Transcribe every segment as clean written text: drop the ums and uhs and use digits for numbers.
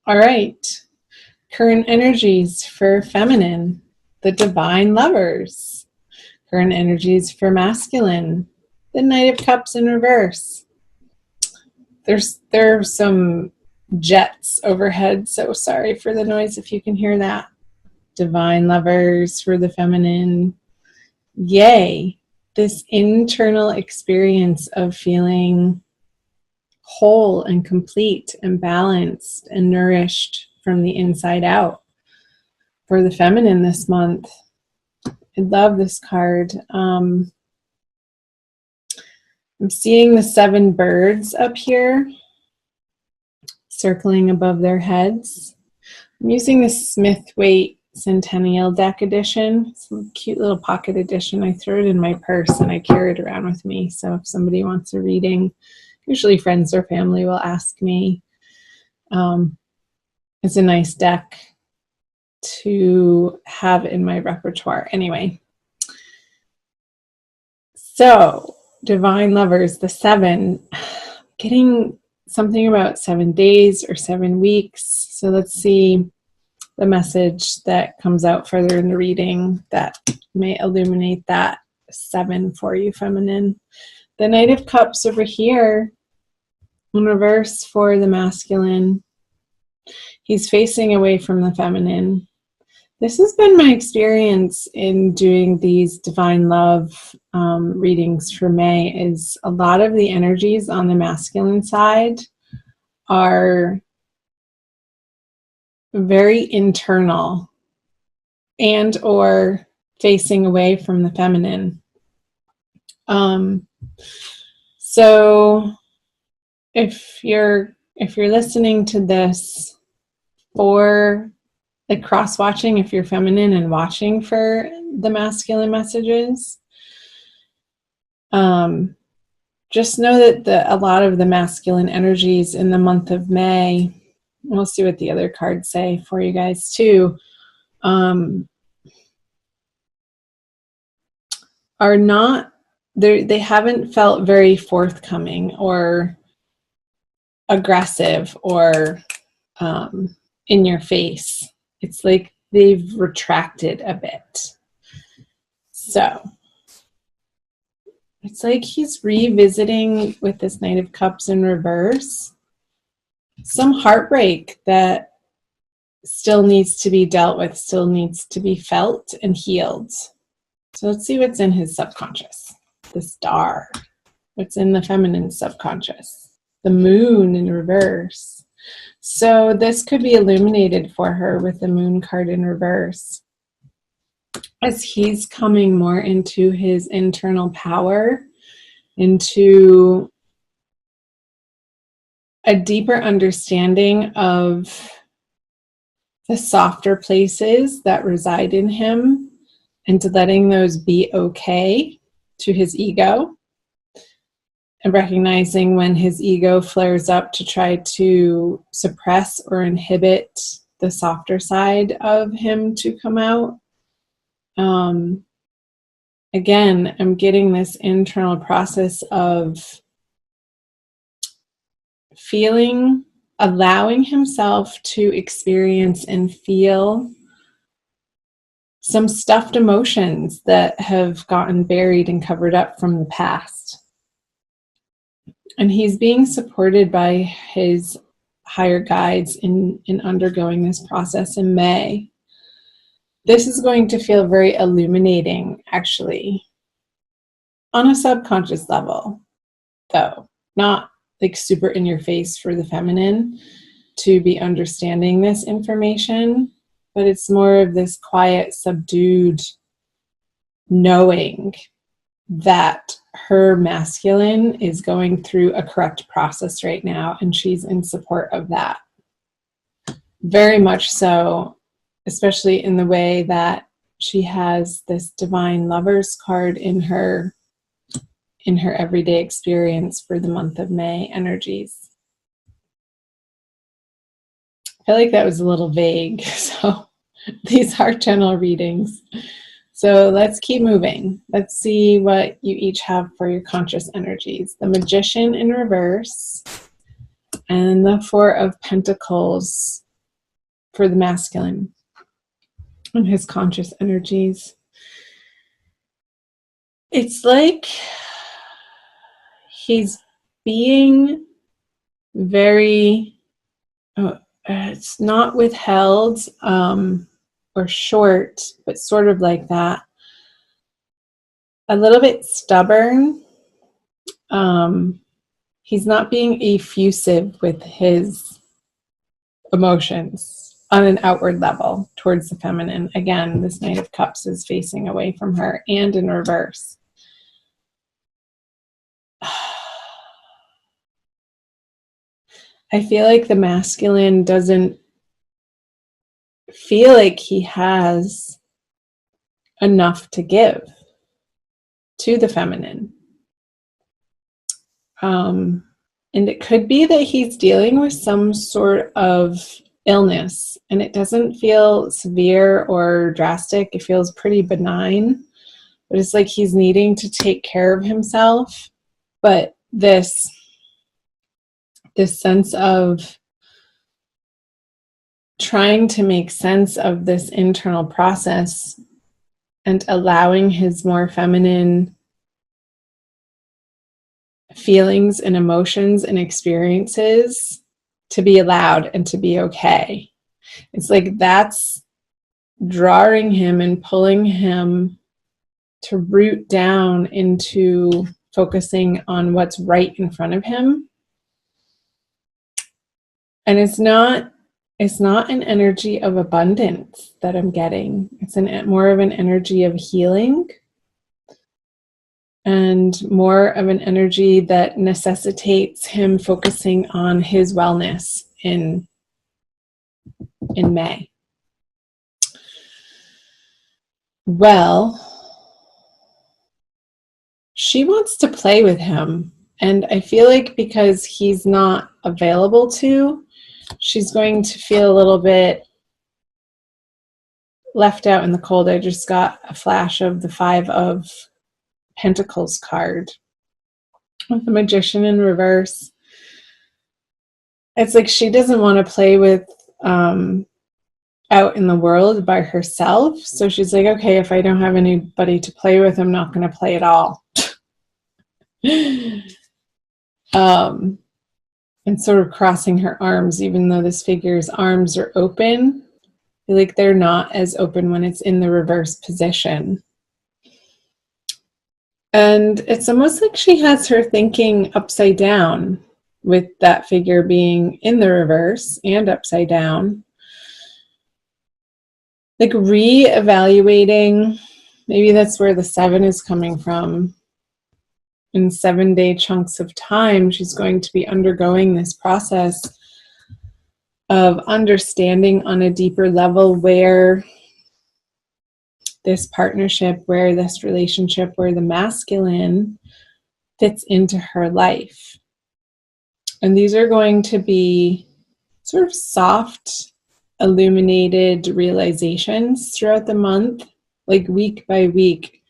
All right. Current energies for feminine, the divine lovers. Current energies for masculine, the Knight of Cups in reverse. There are some jets overhead, so sorry for the noise if you can hear that. Divine lovers for the feminine. Yay, this internal experience of feeling whole and complete and balanced and nourished from the inside out for the feminine this month. I love this card. I'm seeing the 7 birds up here circling above their heads. I'm using the Smith-Waite Centennial Deck edition. It's a cute little pocket edition. I threw it in my purse and I carry it around with me. So if somebody wants a reading, usually friends or family will ask me. It's a nice deck to have in my repertoire. Anyway, so divine lovers, the 7, getting something about 7 days or 7 weeks. So let's see the message that comes out further in the reading that may illuminate that 7 for you, feminine. The Knight of Cups over here in reverse for the masculine. He's facing away from the feminine. This has been my experience in doing these divine love readings for May, is a lot of the energies on the masculine side are very internal and or facing away from the feminine. So if you're listening to this for like cross-watching, if you're feminine and watching for the masculine messages, just know that a lot of the masculine energies in the month of May, we'll see what the other cards say for you guys too, are not, they haven't felt very forthcoming or aggressive or in your face. It's like they've retracted a bit. So it's like he's revisiting with this Knight of Cups in reverse some heartbreak that still needs to be dealt with, still needs to be felt and healed. So let's see what's in his subconscious. The Star. What's in the feminine subconscious? The Moon in reverse. So this could be illuminated for her with the Moon card in reverse. As he's coming more into his internal power, into a deeper understanding of the softer places that reside in him, and to letting those be okay to his ego, and recognizing when his ego flares up to try to suppress or inhibit the softer side of him to come out. Again, I'm getting this internal process of feeling, allowing himself to experience and feel some stuffed emotions that have gotten buried and covered up from the past. And he's being supported by his higher guides in undergoing this process in May. This is going to feel very illuminating, actually, on a subconscious level, though, not like super in your face for the feminine to be understanding this information, but it's more of this quiet, subdued knowing that her masculine is going through a correct process right now, and she's in support of that. Very much so, especially in the way that she has this divine lovers card in her everyday experience for the month of May energies. I feel like that was a little vague, so these are general readings. So let's keep moving. Let's see what you each have for your conscious energies. The Magician in reverse and the Four of Pentacles for the masculine and his conscious energies. It's like he's being very, it's not withheld or short, but sort of like that. A little bit stubborn. He's not being effusive with his emotions on an outward level towards the feminine. Again, this Knight of Cups is facing away from her and in reverse. I feel like the masculine doesn't feel like he has enough to give to the feminine. And it could be that he's dealing with some sort of illness, and it doesn't feel severe or drastic. It feels pretty benign, but it's like he's needing to take care of himself. But this sense of trying to make sense of this internal process and allowing his more feminine feelings and emotions and experiences to be allowed and to be okay. It's like that's drawing him and pulling him to root down into focusing on what's right in front of him. And it's not an energy of abundance that I'm getting. It's more of an energy of healing and more of an energy that necessitates him focusing on his wellness in May. Well, she wants to play with him, and I feel like because he's not available to, she's going to feel a little bit left out in the cold. I just got a flash of the 5 of Pentacles card with the Magician in reverse. It's like she doesn't want to play with out in the world by herself. So she's like, okay, if I don't have anybody to play with, I'm not going to play at all. And sort of crossing her arms, even though this figure's arms are open. I feel like they're not as open when it's in the reverse position. And it's almost like she has her thinking upside down with that figure being in the reverse and upside down. Like re-evaluating, maybe that's where the 7 is coming from. In 7-day chunks of time, she's going to be undergoing this process of understanding on a deeper level where this partnership, where this relationship, where the masculine fits into her life. And these are going to be sort of soft, illuminated realizations throughout the month, like week by week.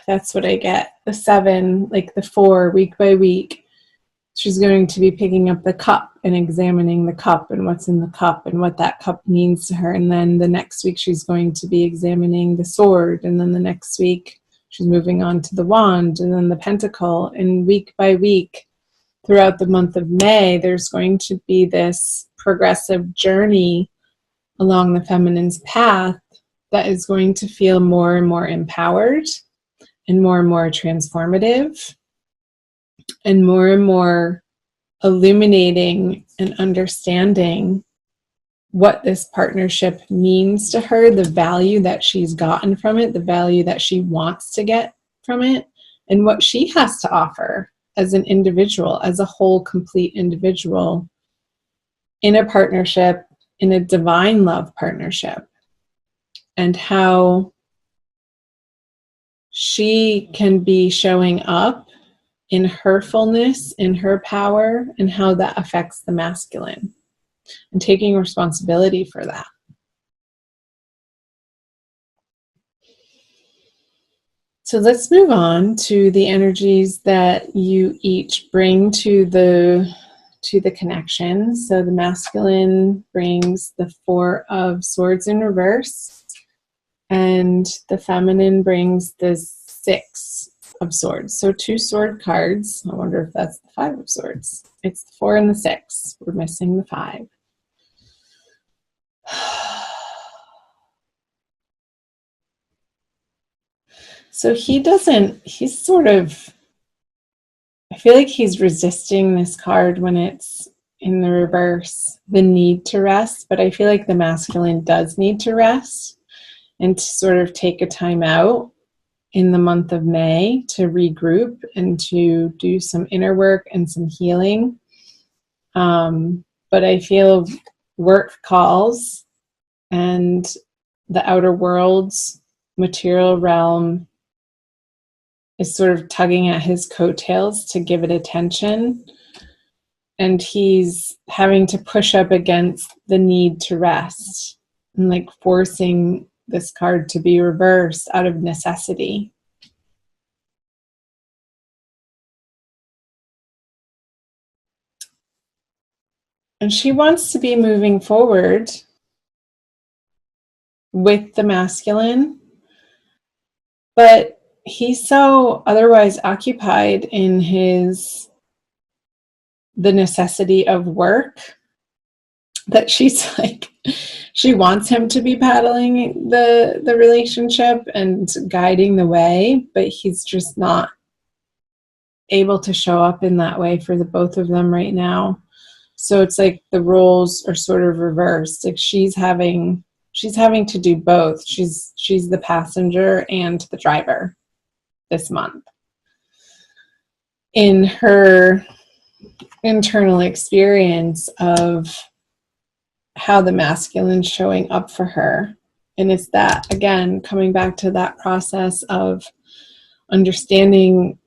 That's what I get. The 7, like the 4, week by week. She's going to be picking up the cup and examining the cup and what's in the cup and what that cup means to her. And then the next week she's going to be examining the sword. And then the next week she's moving on to the wand and then the pentacle. And week by week throughout the month of May, there's going to be this progressive journey along the feminine's path that is going to feel more and more empowered and more transformative and more illuminating and understanding what this partnership means to her, the value that she's gotten from it, the value that she wants to get from it, and what she has to offer as an individual, as a whole, complete individual in a partnership, in a divine love partnership, and how she can be showing up in her fullness, in her power, and how that affects the masculine, and taking responsibility for that. So let's move on to the energies that you each bring to the to the connection. So the masculine brings the Four of Swords in reverse, and the feminine brings the Six of Swords. So 2 sword cards. I wonder if that's the Five of Swords. It's the 4 and the 6. We're missing the 5. So he's sort of, I feel like he's resisting this card when it's in the reverse, the need to rest, but I feel like the masculine does need to rest and to sort of take a time out in the month of May to regroup and to do some inner work and some healing. But I feel work calls and the outer world's material realm is sort of tugging at his coattails to give it attention. And he's having to push up against the need to rest and like forcing this card to be reversed out of necessity. And she wants to be moving forward with the masculine, but he's so otherwise occupied in the necessity of work that she's like, she wants him to be paddling the relationship and guiding the way, but he's just not able to show up in that way for the both of them right now. So it's like the roles are sort of reversed. Like she's having to do both. She's the passenger and the driver this month in her internal experience of how the masculine's showing up for her. And it's that, again, coming back to that process of understanding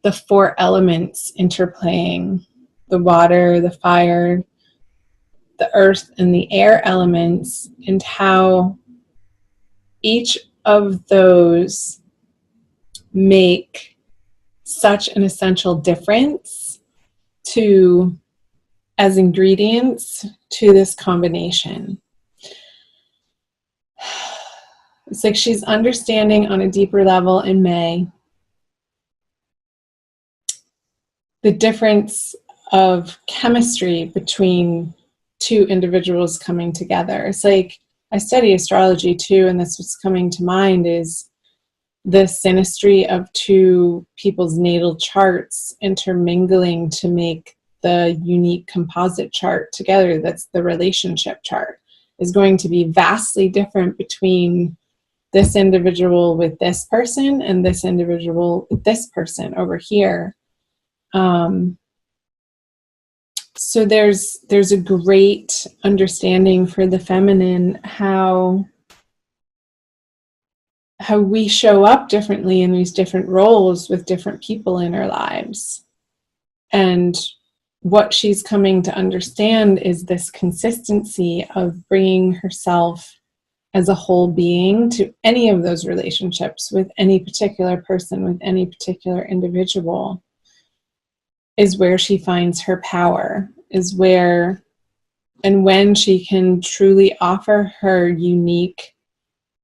the 4 elements interplaying: the water, the fire, the earth, and the air elements, and how each of those make such an essential difference as ingredients to this combination. It's like she's understanding on a deeper level in May the difference of chemistry between 2 individuals coming together. It's like, I study astrology too, and that's what's coming to mind is the synastry of 2 people's natal charts intermingling to make the unique composite chart together. That's the relationship chart, is going to be vastly different between this individual with this person and this individual with this person over here. So there's a great understanding for the feminine how we show up differently in these different roles with different people in our lives. And what she's coming to understand is this consistency of bringing herself as a whole being to any of those relationships with any particular person, with any particular individual, is where she finds her power, is where and when she can truly offer her unique,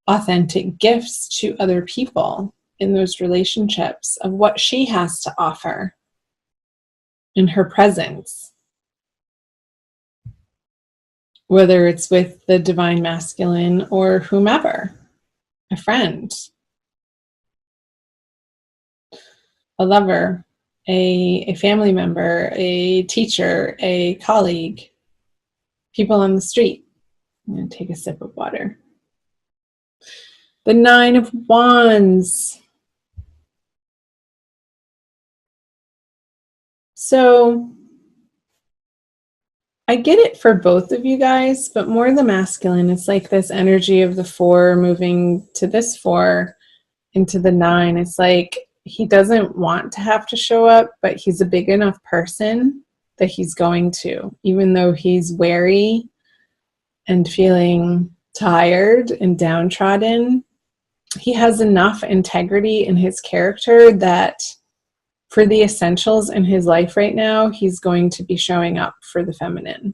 authentic gifts to other people in those relationships of what she has to offer in her presence. Whether it's with the divine masculine or whomever, a friend, a lover, a family member, a teacher, a colleague, people on the street. I'm going to take a sip of water. The 9 of Wands. So I get it for both of you guys, but more the masculine. It's like this energy of the 4 moving to this 4 into the 9. It's like he doesn't want to have to show up, but he's a big enough person that he's going to, even though he's wary and feeling tired and downtrodden. He has enough integrity in his character that for the essentials in his life right now, he's going to be showing up for the feminine.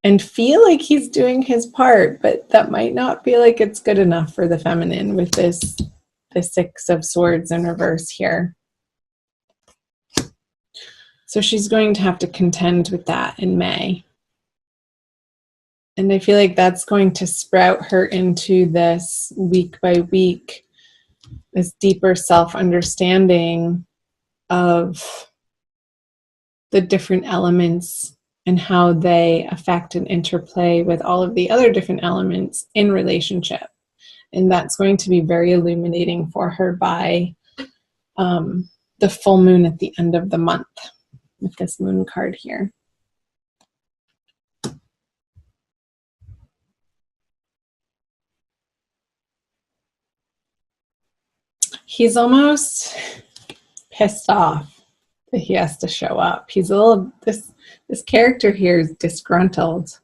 And feel like he's doing his part, but that might not feel like it's good enough for the feminine with the Six of Swords in reverse here. So she's going to have to contend with that in May. And I feel like that's going to sprout her into this week by week, this deeper self-understanding of the different elements and how they affect and interplay with all of the other different elements in relationship. And that's going to be very illuminating for her by the full moon at the end of the month with this moon card here. He's almost pissed off that he has to show up. He's a little, this character here is disgruntled.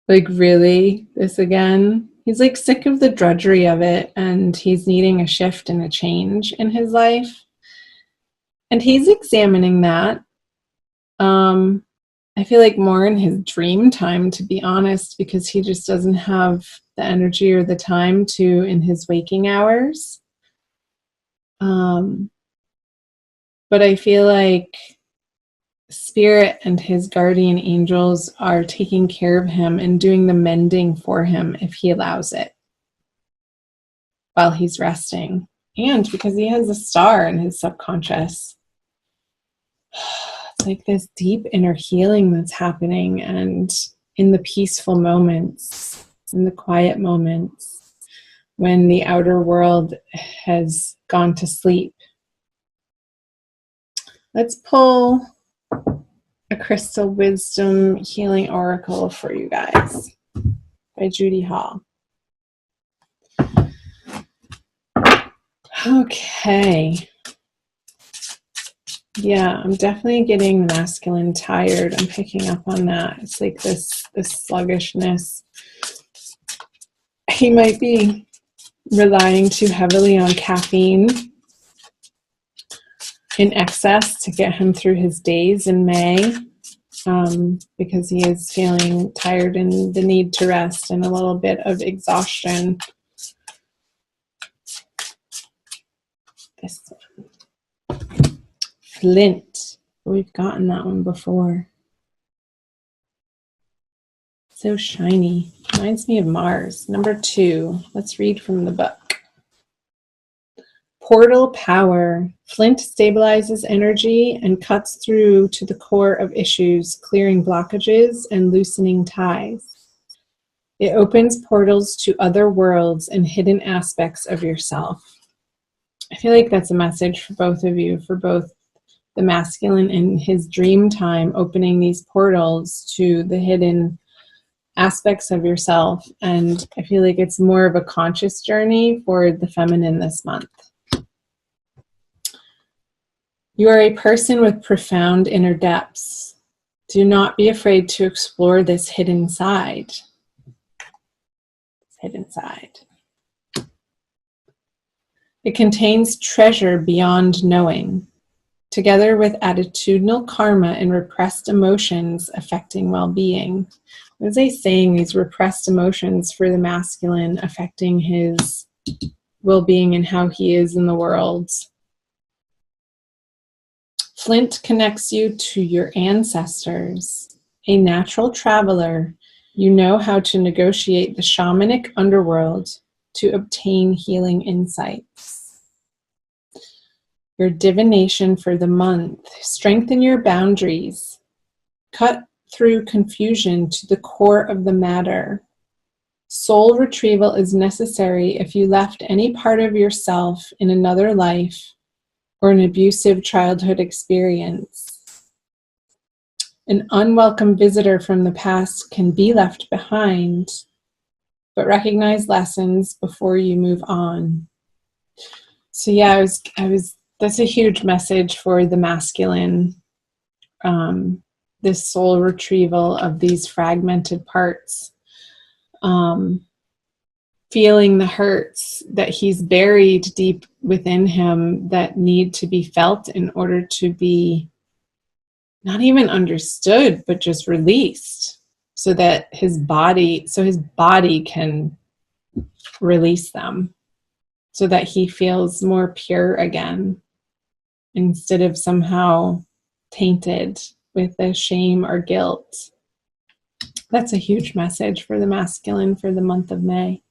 Like, really? This again? He's like sick of the drudgery of it, and he's needing a shift and a change in his life. And he's examining that. I feel like more in his dream time, to be honest, because he just doesn't have the energy or the time to in his waking hours. But I feel like Spirit and his guardian angels are taking care of him and doing the mending for him if he allows it while he's resting. And because he has a star in his subconscious, it's like this deep inner healing that's happening, and in the peaceful moments, in the quiet moments, when the outer world has gone to sleep. Let's pull a Crystal Wisdom Healing Oracle for you guys by Judy Hall. Okay. Yeah, I'm definitely getting masculine tired. I'm picking up on that. It's like this sluggishness. He might be relying too heavily on caffeine in excess to get him through his days in May, because he is feeling tired and the need to rest and a little bit of exhaustion. This one. Flint. We've gotten that one before. So shiny. Reminds me of Mars. Number 2. Let's read from the book. Portal power. Flint stabilizes energy and cuts through to the core of issues, clearing blockages and loosening ties. It opens portals to other worlds and hidden aspects of yourself. I feel like that's a message for both of you, for both the masculine in his dream time, opening these portals to the hidden aspects of yourself. And I feel like it's more of a conscious journey for the feminine this month. You are a person with profound inner depths. Do not be afraid to explore this hidden side. This hidden side. It contains treasure beyond knowing, together with attitudinal karma and repressed emotions affecting well-being. What is he saying? These repressed emotions for the masculine affecting his well-being and how he is in the world. Flint connects you to your ancestors. A natural traveler, you know how to negotiate the shamanic underworld to obtain healing insights. Your divination for the month. Strengthen your boundaries. Cut through confusion to the core of the matter. Soul retrieval is necessary if you left any part of yourself in another life or an abusive childhood experience. An unwelcome visitor from the past can be left behind, but recognize lessons before you move on. So yeah, that's a huge message for the masculine, this soul retrieval of these fragmented parts. feeling the hurts that he's buried deep within him that need to be felt in order to be not even understood, but just released, so that his body can release them, so that he feels more pure again, instead of somehow tainted with the shame or guilt. That's a huge message for the masculine for the month of May.